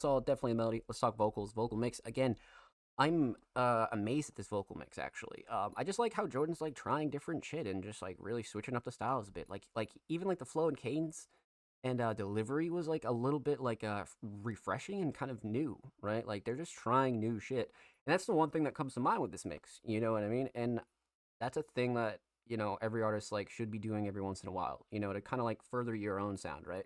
So definitely melody. Let's talk vocals. Vocal mix again. I'm amazed at this vocal mix actually. I just like how Jordan's like trying different shit and just like really switching up the styles a bit. Like even like the flow and cadence and delivery was like a little bit like refreshing and kind of new, right? Like they're just trying new shit, and that's the one thing that comes to mind with this mix. You know what I mean? And that's a thing that every artist like should be doing every once in a while. To kind of like further your own sound, right?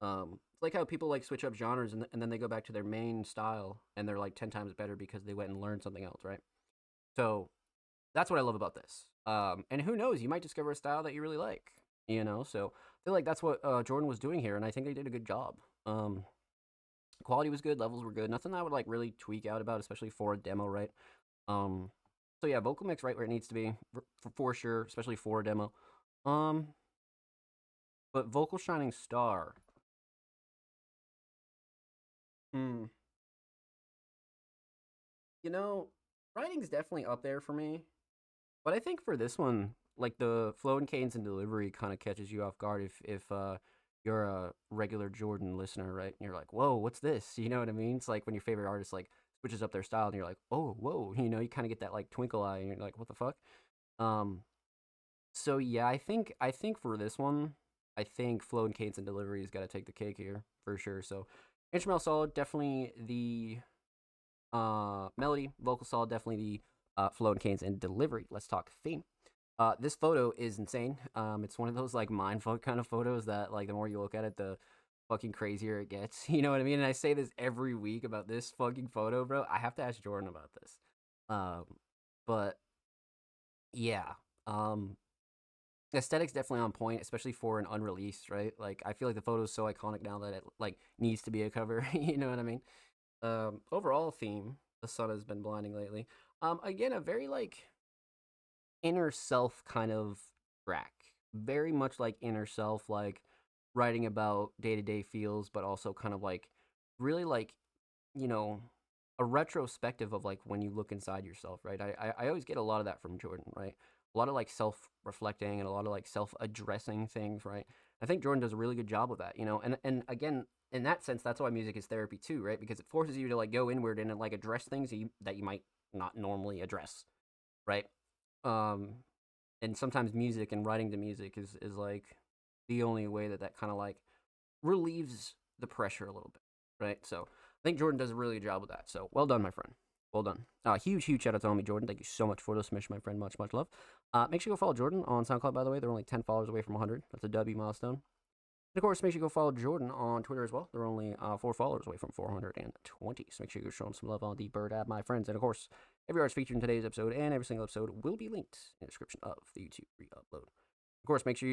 It's like how people like switch up genres and then they go back to their main style and they're like 10 times better because they went and learned something else, right? So that's what I love about this. And who knows, you might discover a style that you really like, So I feel like that's what Jordan was doing here, and I think they did a good job. Um, Quality was good, levels were good, nothing I would like really tweak out about, especially for a demo, right? Um, so yeah, vocal mix right where it needs to be for sure, especially for a demo. Um, but vocal shining star. Hmm. You know, writing's definitely up there for me, but I think for this one, like the flow and cadence and delivery kind of catches you off guard if you're a regular Jordan listener, right? And you're like, whoa, what's this? You know what I mean? It's like when your favorite artist like switches up their style, and you're like, oh, whoa, you kind of get that like twinkle eye, and you're like, what the fuck? Um, so yeah, I think for this one, I think flow and cadence and delivery's got to take the cake here for sure. So instrumental solid, definitely the melody, vocal solid, definitely the flow and cadence and delivery. Let's talk theme. This photo is insane. It's one of those like mindfuck kind of photos that like the more you look at it, the fucking crazier it gets. You know what I mean? And I say this every week about this fucking photo, bro. I have to ask Jordan about this. Um, but yeah, um, aesthetics definitely on point, especially for an unreleased, right? Like I feel like the photo is so iconic now that it like needs to be a cover. You know what I mean? Overall theme, the sun has been blinding lately. Again, a very like inner self kind of track. Very much like inner self, like writing about day to day feels, but also kind of like really like, you know, a retrospective of like when you look inside yourself, right? I always get a lot of that from Jordan, right? A lot of like self reflecting and a lot of like self addressing things, right? I think Jordan does a really good job of that, and again, in that sense, that's why music is therapy too, right? Because it forces you to like go inward and like address things that you might not normally address, right? Um, and sometimes music and writing to music is like the only way that kind of like relieves the pressure a little bit, right? So I think Jordan does a really good job with that. So well done, my friend. Well done. Huge shout out to homie Jordan. Thank you so much for the submission, my friend. Much love. Make sure you go follow Jordan on SoundCloud, by the way. They're only 10 followers away from 100. That's a W milestone. And of course, make sure you go follow Jordan on Twitter as well. They're only 4 followers away from 420. So make sure you go show them some love on the Bird app, my friends. And of course, every artist featured in today's episode and every single episode will be linked in the description of the YouTube re-upload. Of course, make sure you